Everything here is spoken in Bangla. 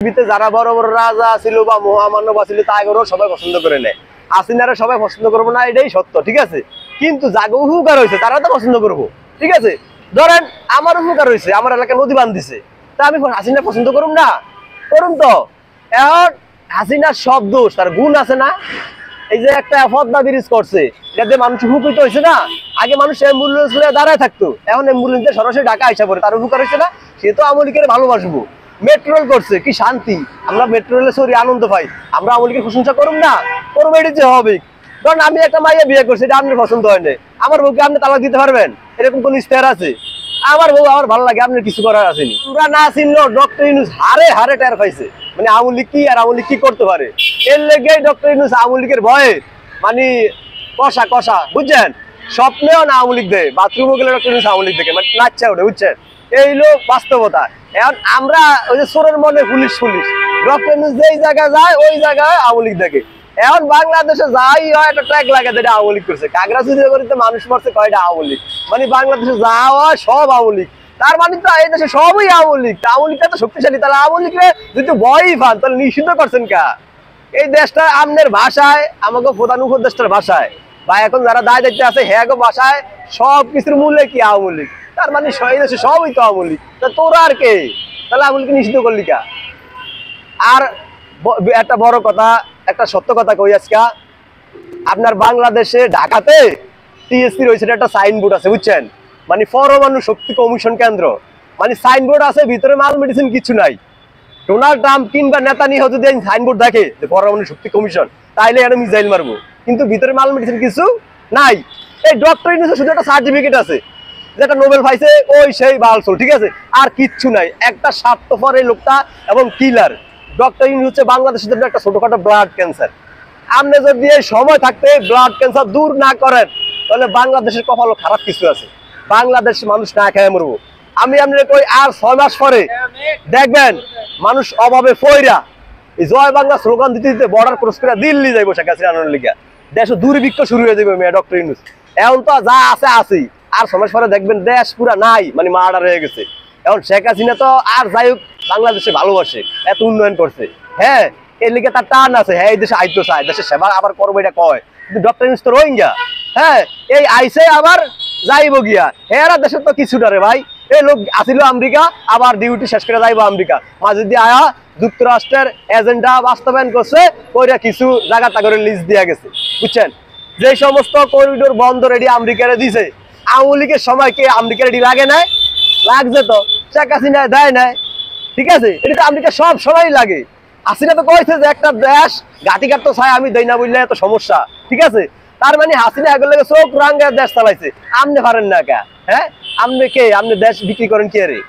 পৃথিবীতে যারা বড় বড় রাজা ছিল বা মহামানব ছিল তাদেরও সবাই পছন্দ করে নেয়। হাসিনারা সবাই পছন্দ করবো না, এটাই সত্য, ঠিক আছে। কিন্তু যাকে উপকার হয়েছে তারা তো পছন্দ করবো, ঠিক আছে। ধরেন আমার উপকার হয়েছে, আমার এলাকায় নদী বাঁধ দিছে, তা আমি হাসিনা পছন্দ করুম না? করুম তো। এখন হাসিনার সব দোষ, তার গুণ আছে না? এই যে একটা পদ্মা ব্রিজ করছে, এটাতে মানুষ উপকৃত হয়েছে না? আগে মানুষ অ্যাম্বুলেন্স দাঁড়ায় থাকতো, এখন অ্যাম্বুলেন্সে সরাসরি ঢাকা আসা পড়ে, তার উপকার হয়েছে না? সে তো আওয়ামী লীগের ভালোবাসবো। মেট্রো রেল করছে, কি শান্তি, আমরা মেট্রো রেলে সরি আনন্দ পাই, আমরা আওয়ামী লীগের প্রশংসা করুম না? করবো, এটি যে হবে। কারণ আমি একটা মাইয়া বিয়ে করছি, এটা আপনার পছন্দ হয় না, আমার বউকে আপনি তালাক দিতে পারবেন? এরকম কোন ইস্তেহার আছে? আমার বউ আমার ভালো লাগে, আপনার কিছু করার আসেনি। আমরা না চিনলো ডক্টর ইউনূস হারে হারে টের পাইছে, মানে আওয়ামী লীগ কি আর আওয়ামী লীগ কি করতে পারে। এর লেগে ডক্টর ইউনূস আওয়ামী লীগের ভয়ে মানে কষা কষা, বুঝছেন। স্বপ্নেও না আওয়ামী লীগ দেয়, বাথরুমও গেলে ডক্টর ইউনূস আওয়ামী লীগ দেখে মানে নাচ্ছা ওঠে, বুঝছেন। এই লোক বাস্তবতা। এখন আমরা ওই যে চোরের মনে পুলিশ পুলিশ, ডক্টর ইউনূস যেই জায়গায় যায় ওই জায়গায় আওয়ামী লীগ দেখে। এখন বাংলাদেশে যাই হয় একটা ট্র্যাক লাগে, যেটা আওয়ামী লীগ করছে। কাগড়াছড়ি করিতে মানুষ মরছে, কয়টা আওয়ামী লীগ, মানে বাংলাদেশে যা হয় সব আওয়ামী লীগ। তার মানে তো এই দেশে সবই আওয়ামী লীগ, আওয়ামী লীগটা তো শক্তিশালী। তাহলে আওয়ামী লীগরে যদি ভয়ই পান তাহলে নিষিদ্ধ করছেন কা? এই দেশটা আমনের ভাষায়, আমাকে প্রধান উপদেষ্টার ভাষায় বা এখন যারা দায় দায়িত্বে আছে হ্যাঁ ভাষায় সব কিছুর মূল্যে কি আওয়ামী লীগ। তার মানে এই দেশে সবই তো আওয়ামী লীগ, তা তোরা আর কে? তাহলে আওয়ামী লীগ নিষিদ্ধ করলি কা? আর একটা বড় কথা, একটা সত্য কথা কই আজকা, আপনার বাংলাদেশে ঢাকাতে টিএসসি রয়েছে একটা সাইনবোর্ড আছে, বুঝছেন, মানে পরমাণু শক্তি কমিশন কেন্দ্র, মানে সাইনবোর্ড আছে, ভিতরে মাল মেডিসিন কিছু নাই। ডোনাল্ড ট্রাম্প কিংবা নেতানিয়াহু যদি সাইনবোর্ড দেখে যে পরমাণু শক্তি কমিশন, তাইলে এটা মিসাইল মারবো, কিন্তু ভিতরে মাল মেডিসিন কিছু নাই। এই ডক্টর ইউনূসের শুধু একটা সার্টিফিকেট আছে, যেটা নোবেল পাইছে, ওই সেই বালসল, ঠিক আছে, আর কিচ্ছু নাই। একটা স্বার্থপর এই লোকটা এবং কিলার। ডক্টর ইউনূস হচ্ছে বাংলাদেশের জন্য একটা ছোটখাটো ব্লাড ক্যান্সার। আপনি যদি এই সময় থাকতে ব্লাড ক্যান্সার দূর না করেন তাহলে বাংলাদেশের কপালও খারাপ কিছু আছে, বাংলাদেশ মানুষ না খেয়ে মরবো। আমি আপনার কই আর 6 মাস পরে দেখবেন মানুষ অভাবে ফইরা এই জয় বাংলা স্লোগান দিতে দিতে বর্ডার ক্রস করে দিল্লি যাইবো শেখ হাসিনার লিগা। দেশ দুর্ভিক্ষ শুরু হয়ে যাবে মেয়ে ডক্টর ইউনূস। এখন তো যা আছে আছেই, আর 6 মাস পরে দেখবেন দেশ পুরা নাই, মানে মার্ডার হয়ে গেছে। এখন শেখ হাসিনা তো আর যাই হোক বাংলাদেশে ভালোবাসে, এত উন্নয়ন করছে, হ্যাঁ এর লিগে তার টান আছে, হ্যাঁ এই দেশে আইতো চায়, দেশের সেবা আবার করবো এটা কয়, কিন্তু ডক্টর ইউনূস তো রোহিঙ্গা, হ্যাঁ এই আইসে আবার যাইবো গিয়া, হ্যাঁ দেশের তো কিছুটা রে ভাই। এই লোক আসিল আমেরিকা, আবার ডিউটি শেষ করে যাইবো আমেরিকা, মাঝে দিয়ে আয়া যুক্তরাষ্ট্রের এজেন্ডা বাস্তবায়ন করছে, কইরা কিছু জায়গা তাগরের লিস্ট দিয়া গেছে, বুঝছেন। যে সমস্ত করিডোর বন্ধ রেডি আমেরিকারে দিছে, আওয়ামী লীগের সময় কে আমেরিকা রেডি লাগে নাই? লাগছে তো, শেখ হাসিনা দেয় নাই, ঠিক আছে। এটা তো আমেরিকা সব সময় লাগে। হাসিনা তো কইছে যে একটা দেশ গাটি কাটতো চাই আমি দেই না বললে এত সমস্যা, ঠিক আছে। তার মানে হাসিনা এগুলো চোখ রাঙ্গা দেশ চালাইছে, আমনে পারেন না কে? হ্যাঁ আমনে কে? আমনে দেশ বিক্রি করেন কে রে?